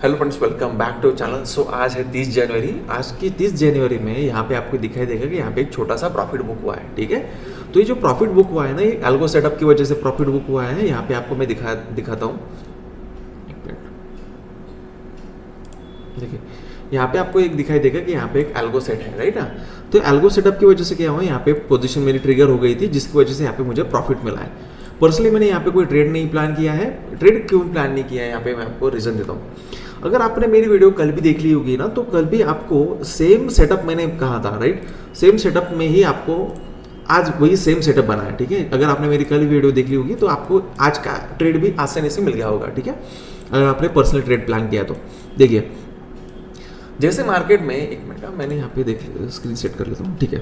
Hello friends, welcome back to channel. So आज है 30 जनवरी। आज की 30 जनवरी में यहाँ पे आपको दिखाई देगा कि यहाँ पे एक छोटा सा प्रॉफिट बुक हुआ है। ठीक है, तो ये जो प्रॉफिट बुक हुआ है ना, ये एल्गो सेटअप की वजह से प्रॉफिट बुक हुआ है। यहाँ पे आपको मैं दिखाता हूँ। एक मिनट, देखिए यहाँ पे आपको एक दिखाई देगा कि यहाँ पे एक एल्गो सेट है, राइट ना। तो एल्गो सेटअप की वजह से क्या हुआ, यहाँ पे पोजीशन मेरी ट्रिगर हो गई थी, जिसकी वजह से यहाँ पे मुझे प्रॉफिट मिला है। पर्सनली मैंने यहाँ पे कोई ट्रेड नहीं प्लान किया है। ट्रेड क्यों प्लान नहीं किया है, यहाँ पे मैं आपको रीजन देता हूँ। अगर आपने मेरी वीडियो कल भी देख ली होगी ना, तो कल भी आपको सेम सेटअप मैंने कहा था, राइट। सेम सेटअप में ही आपको आज वही सेम सेटअप बना है। ठीक है, अगर आपने मेरी कल वीडियो देख ली होगी तो आपको आज का ट्रेड भी आसानी से मिल गया होगा। ठीक है, अगर आपने पर्सनल ट्रेड प्लान किया तो देखिए, जैसे मार्केट में एक मिनट मैंने यहाँ पे देख स्क्रीन सेट कर लेता हूँ। ठीक है,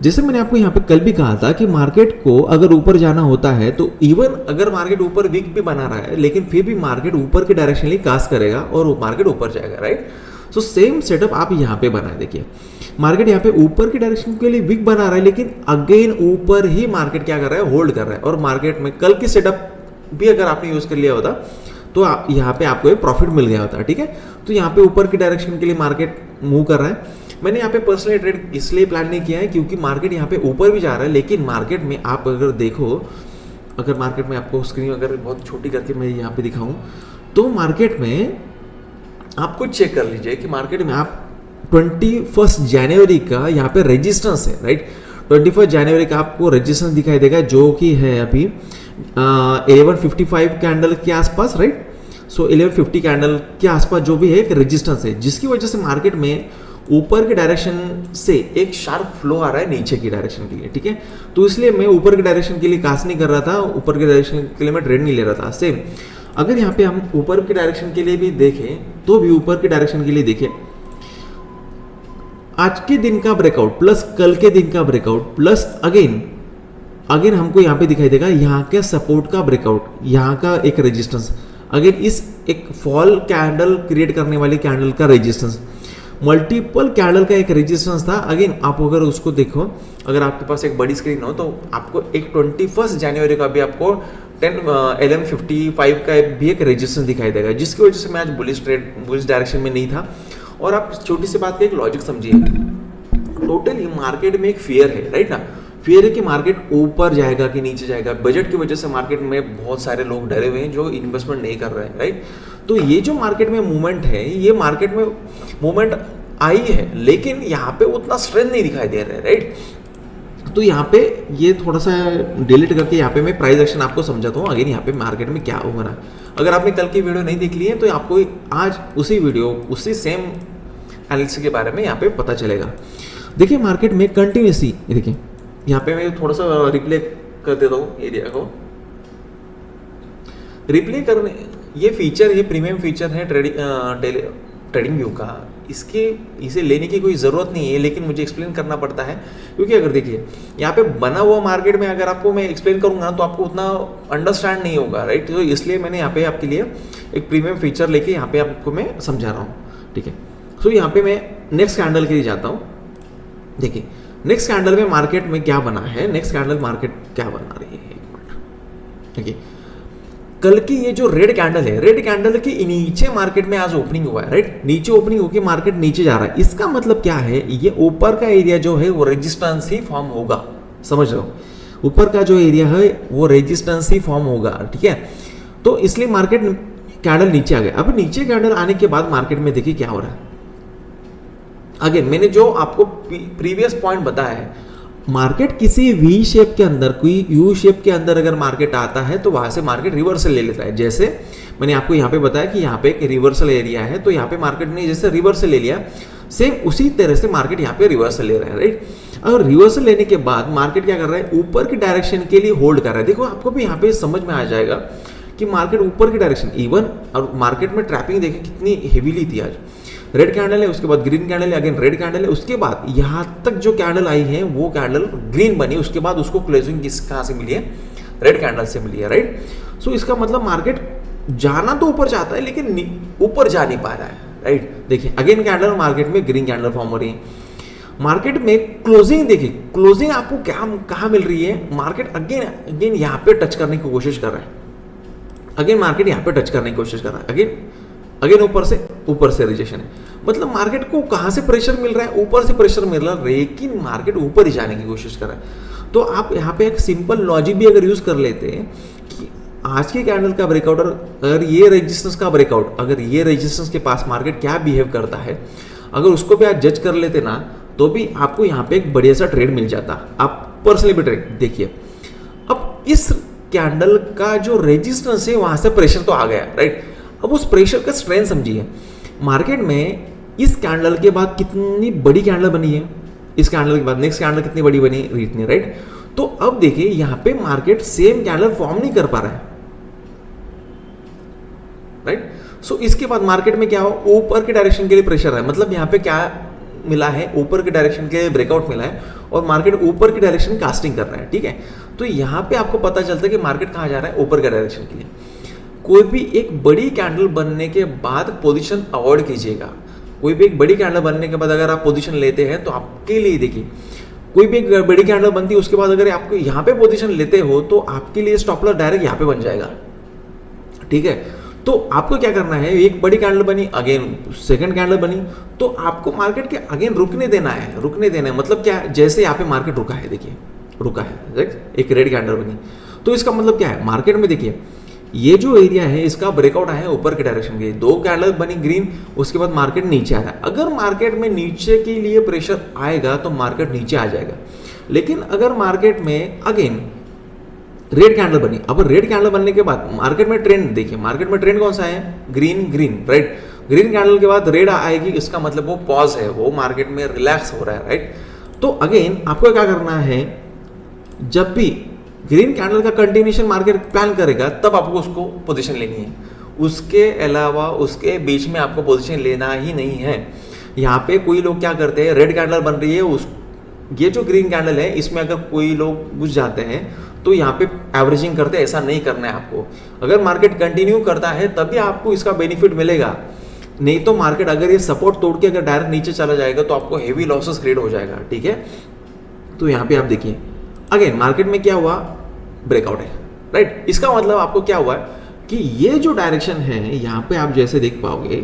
जैसे मैंने आपको यहाँ पे कल भी कहा था कि मार्केट को अगर ऊपर जाना होता है तो इवन अगर मार्केट ऊपर वीक भी बना रहा है, लेकिन फिर भी मार्केट ऊपर के डायरेक्शनली कास्ट करेगा और मार्केट ऊपर जाएगा, राइट। सो सेम सेटअप आप यहाँ पे बना है। देखिए मार्केट यहाँ पे ऊपर की डायरेक्शन के लिए वीक बना रहा है, लेकिन अगेन ऊपर ही मार्केट क्या कर रहा है, होल्ड कर रहा है। और मार्केट में कल की सेटअप भी अगर आपने यूज कर लिया होता तो यहाँ पे आपको एक प्रॉफिट मिल गया होता। ठीक है, तो यहाँ पे ऊपर की डायरेक्शन के लिए मार्केट मूव कर रहा है। मैंने यहाँ पे पर्सनली ट्रेड इसलिए प्लान नहीं किया है क्योंकि मार्केट यहाँ पे ऊपर भी जा रहा है, लेकिन मार्केट में आप अगर देखो, अगर मार्केट में आपको स्क्रीन अगर बहुत छोटी करके मैं यहाँ पे दिखाऊं तो मार्केट में आप कुछ चेक कर लीजिए कि मार्केट में आप 21 जनवरी का यहाँ पे रेजिस्टेंस है, राइट। 21 जनवरी का आपको रेजिस्टेंस दिखाई देगा, जो कि है अभी 1155 कैंडल के आसपास, राइट। सो 1150 कैंडल के आसपास जो भी है एक रेजिस्टेंस है, जिसकी वजह से मार्केट में ऊपर की डायरेक्शन से एक शार्प फ्लो आ रहा है नीचे की डायरेक्शन के लिए। ठीक है, तो इसलिए मैं ऊपर की डायरेक्शन के लिए कास्ट नहीं कर रहा था, ऊपर की डायरेक्शन के लिए मैं ट्रेड नहीं ले रहा था। सेम अगर यहाँ पे हम ऊपर की डायरेक्शन के लिए भी देखें तो भी ऊपर की डायरेक्शन के लिए देखें, आज के दिन का ब्रेकआउट प्लस कल के दिन का ब्रेकआउट प्लस अगेन हमको यहाँ पे दिखाई देगा यहाँ के सपोर्ट का ब्रेकआउट, यहाँ का एक रेजिस्टेंस, अगेन इस एक फॉल कैंडल क्रिएट करने वाली कैंडल का रेजिस्टेंस, मल्टीपल कैंडल का एक रेजिस्टेंस था। अगेन आप अगर उसको देखो, अगर आपके पास एक बड़ी स्क्रीन हो तो आपको एक 21 जनवरी का भी आपको 1155 का भी एक रेजिस्टेंस दिखाई देगा, जिसकी वजह से मैं आज बुलिश डायरेक्शन में नहीं था। और आप छोटी सी बात का एक लॉजिक समझिए, टोटली मार्केट में एक फियर है, राइट ना। फियर है कि मार्केट ऊपर जाएगा कि नीचे जाएगा। बजट की वजह से मार्केट में बहुत सारे लोग डरे हुए हैं जो इन्वेस्टमेंट नहीं कर रहे हैं, राइट। तो ये जो मार्केट में मूवमेंट है, ये मार्केट में मूवमेंट आई है, लेकिन यहाँ पे उतना स्ट्रेंथ नहीं दिखाई दे रहा है, राइट। तो यहाँ पे ये थोड़ा सा डिलीट करके यहाँ पे मैं प्राइस एक्शन आपको समझाता हूँ। अगेन यहाँ पे मार्केट में क्या हो रहा है, अगर आपने कल की वीडियो नहीं देख ली है तो आपको आज उसी वीडियो उसी सेम एनालिसिस के बारे में यहाँ पे पता चलेगा। देखिए मार्केट में कंटिन्यूसली, देखिए यहाँ पे मैं थोड़ा सा रिप्ले कर देता हूँ एरिया को। रिप्ले करने ये फीचर, ये प्रीमियम फीचर है ट्रेडिंग व्यू का, इसे लेने की कोई ज़रूरत नहीं है, लेकिन मुझे एक्सप्लेन करना पड़ता है क्योंकि अगर देखिए यहाँ पे बना हुआ मार्केट में अगर आपको मैं एक्सप्लेन करूँगा तो आपको उतना अंडरस्टैंड नहीं होगा, राइट। तो इसलिए मैंने यहाँ पे आपके लिए एक प्रीमियम फीचर लेके यहाँ पे आपको मैं समझा रहा हूँ। ठीक है, सो यहाँ पे मैं नेक्स्ट कैंडल के लिए जाता हूँ। देखिए नेक्स्ट कैंडल में मार्केट में क्या बना है, नेक्स्ट कैंडल मार्केट क्या बना रही है, एक मिनट। ठीक है, कल की ये जो रेड कैंडल है, रेड कैंडल के नीचे मार्केट में आज ओपनिंग हुआ है, राइट। नीचे ओपनिंग होकर मार्केट नीचे जा रहा है, इसका मतलब क्या है, ये ऊपर का एरिया जो है वो रेजिस्टेंस ही फॉर्म होगा, समझ रहे हो। ऊपर का जो एरिया है वो रेजिस्टेंस ही फॉर्म होगा। ठीक है, तो इसलिए मार्केट कैंडल नीचे आ गया। अब नीचे कैंडल आने के बाद मार्केट में देखिए क्या हो रहा है। अगेन मैंने जो आपको प्रीवियस पॉइंट बताया है, मार्केट किसी वी शेप के अंदर, कोई यू शेप के अंदर अगर मार्केट आता है तो वहां से मार्केट रिवर्सल ले लेता है। जैसे मैंने आपको यहाँ पे बताया कि यहाँ पे एक रिवर्सल एरिया है, तो यहाँ पे मार्केट ने जैसे रिवर्सल ले लिया, सेम उसी तरह से मार्केट यहाँ पे रिवर्सल ले रहा है, राइट। और रिवर्सल लेने के बाद मार्केट क्या कर रहा है, ऊपर की डायरेक्शन के लिए होल्ड कर रहा है। देखो आपको भी यहाँ पे समझ में आ जाएगा कि मार्केट ऊपर की डायरेक्शन, इवन और मार्केट में ट्रैपिंग देखिए कितनी हेवीली थी। आज रेड कैंडल है, उसके बाद ग्रीन कैंडल है, अगेन रेड कैंडल है, उसके बाद यहाँ तक जो कैंडल आई है वो कैंडल ग्रीन बनी, उसके बाद उसको क्लोजिंग कहाँ से मिली है, रेड कैंडल से मिली है, राइट। सो इसका मतलब मार्केट जाना तो ऊपर जाता है लेकिन ऊपर जा नहीं पा रहा है, राइट। देखिए अगेन कैंडल मार्केट में ग्रीन कैंडल फॉर्म हो रही है। मार्केट में क्लोजिंग देखिए, क्लोजिंग आपको क्या कहाँ मिल रही है, मार्केट अगेन यहाँ पे टच करने की कोशिश कर रहा है, अगेन मार्केट यहाँ पे टच करने की कोशिश कर रहा है, अगेन अगेन ऊपर से रिजेक्शन है। मतलब मार्केट को कहाँ से प्रेशर मिल रहा है, ऊपर से प्रेशर मिल रहा है, लेकिन मार्केट ऊपर ही जाने की कोशिश कर रहा है। तो आप यहाँ पे एक सिंपल लॉजिक भी अगर यूज कर लेते हैं कि आज के कैंडल का ब्रेकआउट, अगर ये रेजिस्टेंस का ब्रेकआउट, अगर ये रेजिस्टेंस के पास मार्केट क्या बिहेव करता है, अगर उसको भी आप जज कर लेते ना, तो भी आपको यहाँ पे एक बढ़िया सा ट्रेड मिल जाता। आप पर्सनली भी ट्रेड देखिए। अब इस कैंडल का जो रेजिस्टेंस है वहां से प्रेशर तो आ गया, राइट। अब उस प्रेशर का स्ट्रेंथ समझिए। मार्केट में इस कैंडल के बाद कितनी बड़ी कैंडल बनी है, इस कैंडल के बाद नेक्स्ट कैंडल कितनी बड़ी बनी, इतनी, राइट। तो अब देखिए यहाँ पे मार्केट सेम कैंडल फॉर्म नहीं कर पा रहा है, राइट। सो इसके बाद मार्केट में क्या हो, ऊपर के डायरेक्शन के लिए प्रेशर है। मतलब यहाँ पे क्या मिला है, ऊपर के डायरेक्शन के ब्रेकआउट मिला है और मार्केट ऊपर की डायरेक्शन कास्टिंग कर रहा है, ठीक है। तो यहाँ पे आपको पता चलता है कि मार्केट कहाँ जा रहा है, ऊपर के डायरेक्शन के लिए। कोई भी एक बड़ी कैंडल बनने के बाद पोजीशन अवॉइड कीजिएगा। कोई भी एक बड़ी कैंडल बनने के बाद अगर आप पोजीशन लेते हैं तो आपके लिए देखिए, कोई भी एक बड़ी कैंडल बनती है उसके बाद अगर आपको यहाँ पे पोजीशन लेते हो तो आपके लिए स्टॉप लॉस डायरेक्ट यहाँ पे बन जाएगा, ठीक है। तो आपको क्या करना है, एक बड़ी कैंडल बनी, अगेन सेकंड कैंडल बनी, तो आपको मार्केट के अगेन रुकने देना है, रुकने देना है। मतलब क्या है, जैसे यहाँ पे मार्केट रुका है, देखिए रुका है, एक रेड कैंडल बनी, तो इसका मतलब क्या है, मार्केट में देखिए ये जो एरिया है इसका ब्रेकआउट आया है ऊपर के डायरेक्शन के लिए, दो कैंडल बनी ग्रीन, उसके बाद मार्केट नीचे आ रहा है। अगर मार्केट में नीचे के लिए प्रेशर आएगा तो मार्केट नीचे आ जाएगा। लेकिन अगर मार्केट में अगेन रेड कैंडल बनी, अब रेड कैंडल बनने के बाद मार्केट में ट्रेंड देखिए, मार्केट में ट्रेंड कौन सा है, green green, right. Green candle के बाद रेड आएगी, इसका मतलब वो पॉज है, वो मार्केट में रिलैक्स हो रहा है, राइट। तो अगेन आपको क्या करना है, जब भी ग्रीन कैंडल का कंटिन्यूशन मार्केट प्लान करेगा तब आपको उसको पोजीशन लेनी है, उसके अलावा उसके बीच में आपको पोजीशन लेना ही नहीं है। यहाँ पे कोई लोग क्या करते हैं, रेड कैंडल बन रही है, उस ये जो ग्रीन कैंडल है इसमें अगर कोई लोग घुस जाते हैं तो यहाँ पे एवरेजिंग करते हैं, ऐसा नहीं करना है आपको। अगर मार्केट कंटिन्यू करता है तभी आपको इसका बेनिफिट मिलेगा, नहीं तो मार्केट अगर ये सपोर्ट तोड़ के अगर डायरेक्ट नीचे चला जाएगा तो आपको हेवी लॉसेस क्रिएट हो जाएगा, ठीक है। तो यहाँ पे आप देखिए अगेन मार्केट में क्या हुआ, ब्रेकआउट है, राइट। इसका मतलब आपको क्या हुआ कि ये जो डायरेक्शन है यहाँ पे आप जैसे देख पाओगे,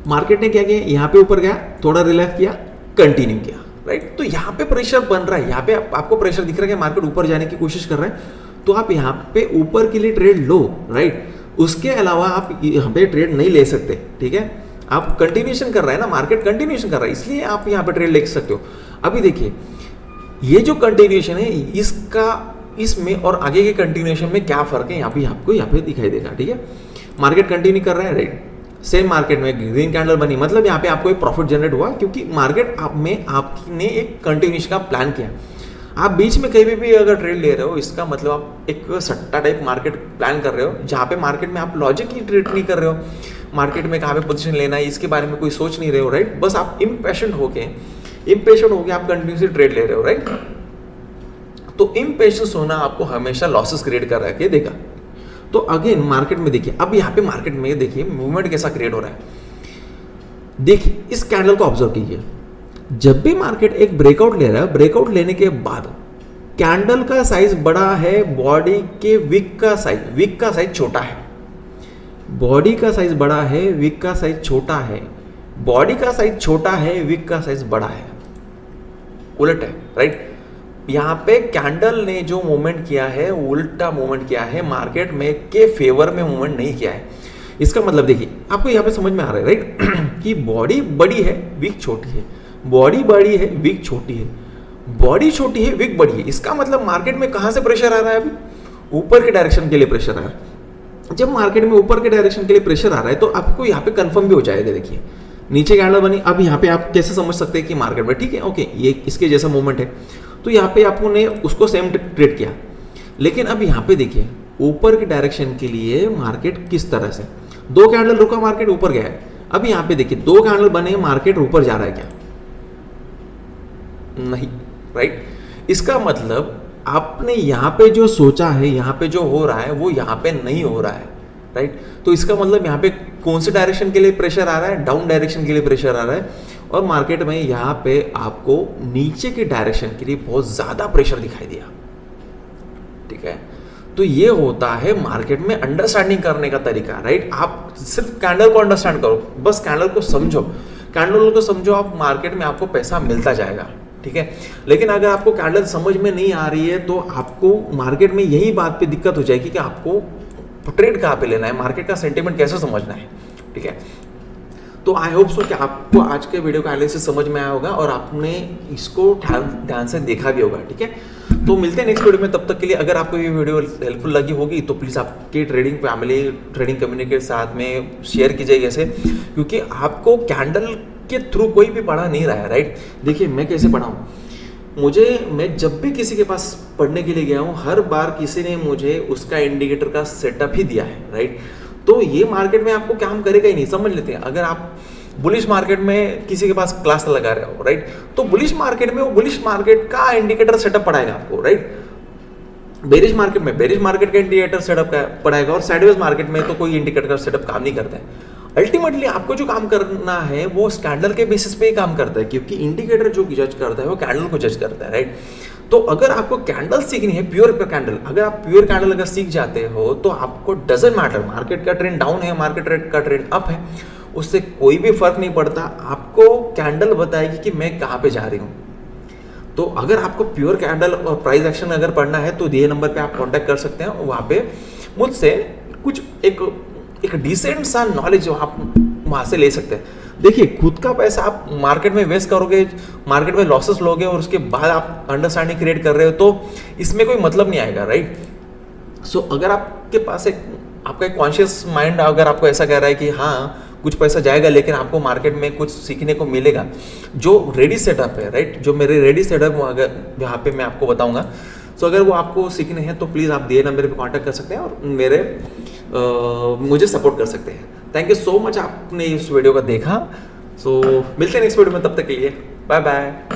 मार्केट ने क्या किया, यहाँ पे ऊपर गया, थोड़ा रिलैक्स किया, कंटिन्यू किया, राइट। तो यहाँ पे प्रेशर बन रहा है, यहाँ पे आपको प्रेशर दिख रहा है कि मार्केट ऊपर जाने की कोशिश कर रहा है, तो आप यहाँ पे ऊपर के लिए ट्रेड लो, राइट। उसके अलावा आप यहाँ पे ट्रेड नहीं ले सकते, ठीक है। आप कंटिन्यूएशन कर रहा है ना, मार्केट कंटिन्यूएशन कर रहा है, इसलिए आप यहाँ पे ट्रेड ले सकते हो। अभी देखिए ये जो कंटिन्यूएशन है इसका, इसमें और आगे के कंटिन्यूएशन में क्या फर्क है, यहाँ पे आपको यहाँ पे दिखाई देगा, ठीक है। मार्केट कंटिन्यू कर रहा है, राइट। सेम मार्केट में ग्रीन कैंडल बनी, मतलब यहाँ पे आपको एक प्रॉफिट जनरेट हुआ क्योंकि मार्केट में आपने एक कंटिन्यूएशन का प्लान किया। आप बीच में कहीं भी अगर ट्रेड ले रहे हो, इसका मतलब आप एक सट्टा टाइप मार्केट प्लान कर रहे हो, जहाँ पे मार्केट में आप लॉजिक की ट्रेड नहीं कर रहे हो, मार्केट में कहाँ पे पोजीशन लेना है इसके बारे में कोई सोच नहीं रहे हो, राइट। बस आप इम्पेशेंट होके आप कंटिन्यूसली ट्रेड ले रहे हो, राइट। तो इम्पेशेंस होना आपको हमेशा लॉसेस क्रिएट कर रहा है, देगा। तो अगेन मार्केट में देखिए, अब यहाँ पे मार्केट में देखिए मूवमेंट कैसा क्रिएट हो रहा है, देखिए इस कैंडल को ऑब्जर्व कीजिए। जब भी मार्केट एक ब्रेकआउट ले रहा है, ब्रेकआउट लेने के बाद कैंडल का साइज बड़ा है, बॉडी के विक का साइज छोटा है। बॉडी का साइज बड़ा है, विक का साइज छोटा है। बॉडी का साइज छोटा है, विक का साइज बड़ा है, उलट है, राइट। यहाँ पे कैंडल ने जो मूवमेंट किया है उल्टा मूवमेंट किया है, मार्केट में के फेवर में मूवमेंट नहीं किया है। इसका मतलब देखिए आपको यहाँ पे समझ में आ रहा है, राइट, कि बॉडी बड़ी है, विक छोटी है, बॉडी बड़ी है, विक छोटी है, बॉडी छोटी है, विक बड़ी है। इसका मतलब मार्केट में कहाँ से प्रेशर आ रहा है, अभी ऊपर के डायरेक्शन के लिए प्रेशर आ रहा है। जब मार्केट में ऊपर के डायरेक्शन के लिए प्रेशर आ रहा है तो आपको यहाँ पे कंफर्म भी हो जाएगा। देखिए नीचे कैंडल बनी, अब यहाँ पे आप कैसे समझ सकते हैं कि मार्केट में ठीक है, ओके ये इसके जैसा मूवमेंट है, तो यहाँ पे आपने उसको सेम ट्रेड किया। लेकिन अब यहाँ पे देखिए ऊपर के डायरेक्शन के लिए मार्केट किस तरह से, दो कैंडल रुका, मार्केट ऊपर गया है। अब यहाँ पे देखिए दो कैंडल बने, मार्केट ऊपर जा रहा है क्या, नहीं, राइट। इसका मतलब आपने यहाँ पे जो सोचा है, यहाँ पे जो हो रहा है वो यहाँ पे नहीं हो रहा है, राइट। तो इसका मतलब यहाँ पे कौन से डायरेक्शन के लिए प्रेशर आ रहा है, डाउन डायरेक्शन के लिए प्रेशर आ रहा है, और मार्केट में यहाँ पे आपको नीचे के डायरेक्शन के लिए बहुत ज़्यादा प्रेशर दिखाई दिया, ठीक है। तो ये होता है मार्केट में अंडरस्टैंडिंग करने का तरीका, राइट। आप सिर्फ कैंडल को अंडरस्टैंड करो, बस कैंडल को समझो, कैंडल को समझो, आप मार्केट में आपको पैसा मिलता जाएगा, ठीक है। लेकिन अगर आपको कैंडल समझ में नहीं आ रही है तो आपको मार्केट में यही बात पे दिक्कत हो जाएगी कि आपको ट्रेड कहाँ पे लेना है, मार्केट का सेंटिमेंट कैसे समझना है, ठीक है। तो आई होप सो कि आपको आज के वीडियो का एनालिसिस समझ में आया होगा और आपने इसको ध्यान से देखा भी होगा, ठीक है। तो मिलते हैं नेक्स्ट वीडियो में, तब तक के लिए अगर आपको ये वीडियो हेल्पफुल लगी होगी तो प्लीज़ आपके ट्रेडिंग फैमिली, ट्रेडिंग कम्युनिटी के साथ में शेयर कीजिए ऐसे, क्योंकि आपको कैंडल के थ्रू कोई भी पढ़ा नहीं रहा है, राइट। देखिए मैं कैसे पढ़ा हूँ, मैं जब भी किसी के पास पढ़ने के लिए गया हूँ, हर बार किसी ने मुझे उसका इंडिकेटर का सेटअप ही दिया है, राइट। तो ये मार्केट में आपको काम करेगा ही नहीं, समझ लेते हैं। अगर आप बुलिश मार्केट में किसी के पास क्लास लगा रहे हो, राइट, तो बुलिश मार्केट में वो बुलिश मार्केट का इंडिकेटर सेटअप पढ़ाएगा आपको, राइट। बेरिश मार्केट में बेरिश मार्केट का इंडिकेटर सेटअप पढ़ाएगा और साइडवेज मार्केट में तो कोई इंडिकेटर का सेटअप काम नहीं करता है। अल्टीमेटली आपको जो काम करना है वो कैंडल के बेसिस पे ही काम करता है, क्योंकि इंडिकेटर जो जज करता है वो कैंडल को जज करता है, राइट। तो अगर आपको कैंडल सीखनी है, प्योर कैंडल, अगर आप प्योर कैंडल अगर सीख जाते हो तो आपको डजंट मैटर मार्केट का ट्रेंड डाउन है, मार्केट का ट्रेंड अप है, उससे कोई भी फर्क नहीं पड़ता। आपको कैंडल बताएगी कि मैं कहाँ पे जा रही हूँ। तो अगर आपको प्योर कैंडल और प्राइस एक्शन अगर पढ़ना है तो दिए नंबर पे आप कांटेक्ट कर सकते हैं, वहाँ पे मुझसे कुछ एक डिसेंट सा नॉलेज आप वहाँ से ले सकते हैं। देखिए खुद का पैसा आप मार्केट में वेस्ट करोगे, मार्केट में लॉसेस लोगे और उसके बाद आप अंडरस्टैंडिंग क्रिएट कर रहे हो तो इसमें कोई मतलब नहीं आएगा, राइट। सो अगर आपके पास आपका एक कॉन्शियस माइंड अगर आपको ऐसा कह रहा है कि हाँ कुछ पैसा जाएगा लेकिन आपको मार्केट में कुछ सीखने को मिलेगा, जो रेडी सेटअप है, राइट, जो मेरे रेडी सेटअप अगर यहाँ पे मैं आपको बताऊंगा। सो अगर वो आपको सीखने हैं तो प्लीज़ आप दिए नंबर पे कांटेक्ट कर सकते हैं और मुझे सपोर्ट कर सकते हैं। थैंक यू सो मच आपने इस वीडियो को देखा। सो मिलते हैं नेक्स्ट वीडियो में, तब तक के लिए बाय बाय।